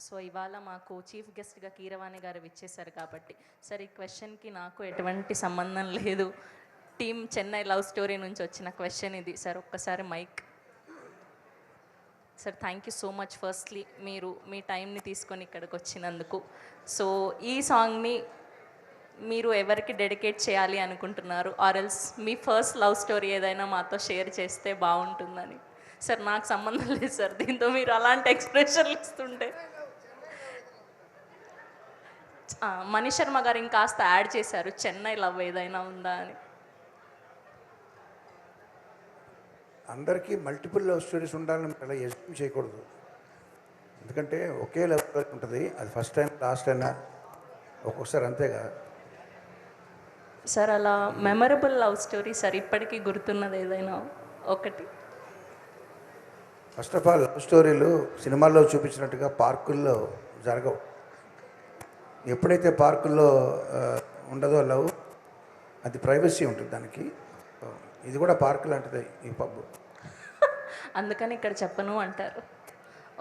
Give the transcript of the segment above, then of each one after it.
So ఇవాళ మాకు chief గెస్ట్గా కీరవాణి గారు విచ్చేశారు కాబట్టి సార్ ఈ క్వశ్చన్కి నాకు ఎటువంటి సంబంధం లేదు. టీమ్ చెన్నై లవ్ స్టోరీ నుంచి వచ్చిన క్వశ్చన్ ఇది సార్. ఒక్కసారి mike sir. Thank you so much firstly మీరు మీ టైంని తీసుకొని ఇక్కడికి వచ్చినందుకు. సో ఈ సాంగ్ని మీరు ఎవరికి డెడికేట్ చేయాలి అనుకుంటున్నారు, or else me first love story ఏదైనా మాతో షేర్ చేస్తే బాగుంటుందని. సార్ నాకు సంబంధం లేదు సార్ దీంతో, మీరు అలాంటి ఎక్స్ప్రెషన్లు ఇస్తుంటే. మణి శర్మ గారు ఇంకాస్త యాడ్ చేశారు, చెన్నై లవ్ ఏదైనా ఉందా అని. అందరికీ మల్టిపుల్ లవ్ స్టోరీస్ ఉండాలని అలా ఎస్యూమ్ చేయకూడదు. ఎందుకంటే ఒకే లవ్ స్టోరీ ఉంటుంది, అది ఫస్ట్ టైం లాస్ట్ అయినా ఒక్కొక్కసారి అంతేగా. సార్ అలా మెమరబుల్ లవ్ స్టోరీ సార్ ఇప్పటికీ గుర్తున్నది ఏదైనా ఒకటి? ఫస్ట్ ఆఫ్ ఆల్ లవ్ స్టోరీలు సినిమాల్లో చూపించినట్టుగా పార్కుల్లో జరగవు. ఎప్పుడైతే పార్కుల్లో ఉండదో లవ్, అది ప్రైవసీ ఉంటుంది దానికి. ఇది కూడా పార్క్ లాంటిది ఈ పబ్. అందుకని ఇక్కడ చెప్పను అంటారు.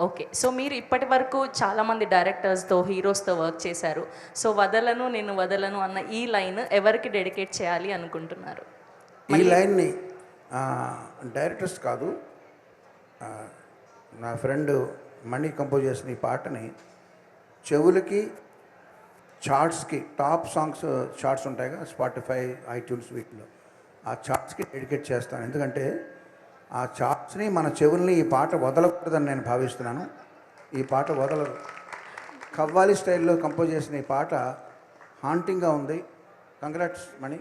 ఓకే, సో మీరు ఇప్పటి వరకు చాలామంది డైరెక్టర్స్తో హీరోస్తో వర్క్ చేశారు. సో వదలను నేను వదలను అన్న ఈ లైన్ ఎవరికి డెడికేట్ చేయాలి అనుకుంటున్నారు? ఈ లైన్ని డైరెక్టర్స్ కాదు, నా ఫ్రెండ్ మణి కంపోజ్ చేసిన ఈ పాటని చెవులకి, చార్ట్స్కి, టాప్ సాంగ్స్ చార్ట్స్ ఉంటాయి కదా స్పాటిఫై, ఐట్యూన్స్, వీటిలో ఆ చార్ట్స్కి డెడికేట్ చేస్తాను. ఎందుకంటే ఆ చార్ట్స్ని, మన చెవుల్ని ఈ పాట వదలకూడదని నేను భావిస్తున్నాను. ఈ పాట వదలదు. కవ్వాలి స్టైల్లో కంపోజ్ చేసిన ఈ పాట హాంటింగ్గా ఉంది. Congrats Mani,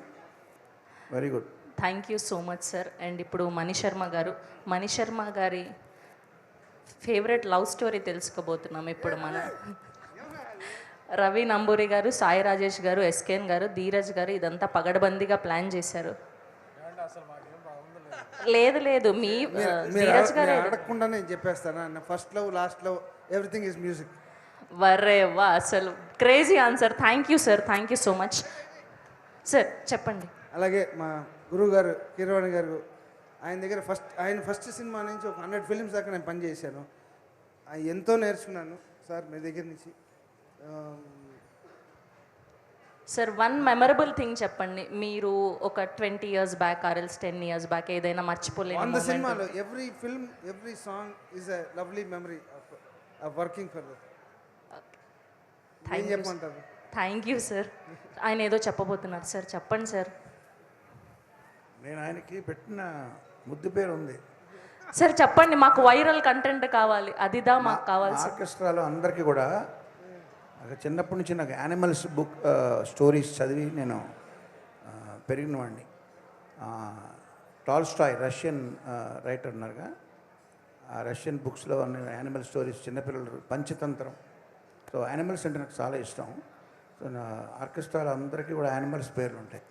very good. Thank you so much sir. And ఇప్పుడు మణి శర్మ గారు, మణి శర్మ గారి ఫేవరెట్ లవ్ స్టోరీ తెలుసుకోబోతున్నాం ఇప్పుడు. మన రవి నంబూరి గారు, సాయి రాజేష్ గారు, ఎస్కేన్ గారు, ధీరజ్ గారు ఇదంతా పగడబందీగా ప్లాన్ చేశారు. లేదు లేదు, మీ ధీరజ్ గారు అడగకుండా నేను చెప్పేస్తాను. First love, last love, everything is music. Varre వా, అసలు crazy answer. Thank you sir, thank you so much sir. చెప్పండి. అలాగే మా గురువు గారు కీరవాణి గారు, ఆయన దగ్గర ఆయన ఫస్ట్ సినిమా నుంచి ఒక 100 ఫిలిమ్స్ దాకా నేను పనిచేశాను. ఎంతో నేర్చుకున్నాను సార్ మీ దగ్గర నుంచి. సార్ వన్ మెమరబుల్ థింగ్ చెప్పండి. మీరు ఒక 20 years back or else 10 years back ఏదైనా మర్చిపోలేని 100 సినిమాలో every film, every song is a lovely memory of working for that. చెప్పమంటారు? Thank you sir. ఆయన ఏదో చెప్పబోతున్నారు సార్, చెప్పండి సార్. నేను ఆయనకి పెట్టిన ముద్దు పేరు ఉంది సార్, చెప్పండి. మాకు వైరల్ కంటెంట్ కావాలి, అదిదా మాకు కావాలి. ఆర్కెస్ట్రాలో అందరికీ కూడా చిన్నప్పటి నుంచి నాకు యానిమల్స్ బుక్ స్టోరీస్ చదివి నేను పెరిగిన వాడిని. టాల్స్టాయ్ రష్యన్ రైటర్ ఉన్నారుగా, ఆ రష్యన్ బుక్స్లో యానిమల్ స్టోరీస్, చిన్నపిల్లలు, పంచతంత్రం. సో యానిమల్స్ అంటే నాకు చాలా ఇష్టం. సో నా ఆర్కెస్ట్రాలో అందరికీ కూడా యానిమల్స్ పేర్లు ఉంటాయి.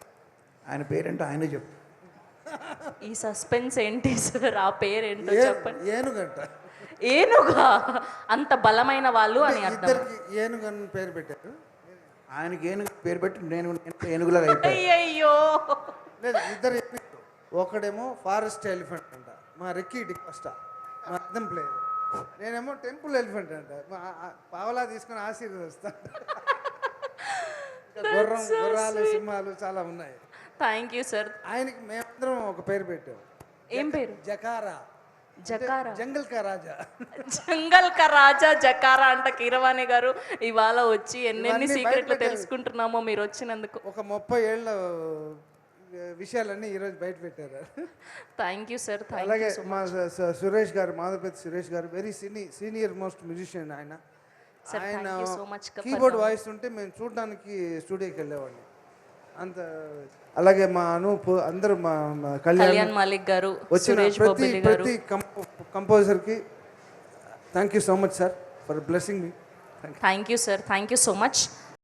ఆయన పేరేంటో ఆయనే చెప్పు. ఈ సస్పెన్స్ ఏంటి సార్? ఆ పేరేంటో చెప్పండి. ఏనుగంట. ఏనుగా? అంత బలమైన వాళ్ళు అని అర్థం. ఏనుగు అని పేరు పెట్టారు. ఆయనకి ఏనుగు పేరు పెట్టి నేను ఏనుగులాగా అయిపోయాను. అయ్యో లేదు, ఇద్దరు ఏనుగులు. ఒకడేమో ఫారెస్ట్ ఎలిఫెంట్ అంట, మా రెక్కీ డికోస్టా, మా అర్థం ప్లేయర్. నేనేమో టెంపుల్ ఎలిఫెంట్ అంట, పావలా తీసుకొని ఆశీర్వదిస్తా. గుర్రాలు, సింహాలు చాలా ఉన్నాయి. Thank you sir. ఆయనకి మేమందరం ఒక పేరు పెట్టాం. ఏం పేరు? జకారా. జకారా? జంగల్ కా రాజా. జంగల్ కా రాజా జకారా అంట. కీరవాణి గారు ఇవాళ వచ్చి ఎన్నెన్ని సీక్రెట్లు తెలుసుకుంటున్నామో మీరు వచ్చినందుకు. ఒక 30 ఏళ్ళ విషయాలన్నీ ఈరోజు బయట పెట్టారు. Thank you sir. అలాగే మా సురేష్ గారు, మాధవపతి సురేష్ గారు, వెరీ సీనియర్ మోస్ట్ మ్యూజిషియన్. ఆయన కీబోర్డ్ వాయిస్ ఉంటే మేము చూడడానికి స్టూడియోకి వెళ్ళేవాడిని అంత. అలాగే మా అనూప్, అందరూ, మా కళ్యాణ్ మాలిక్ గారు, వచ్చిన ప్రతి కంపోజర్కి thank you so much sir for blessing me. Thank you sir, thank you so much.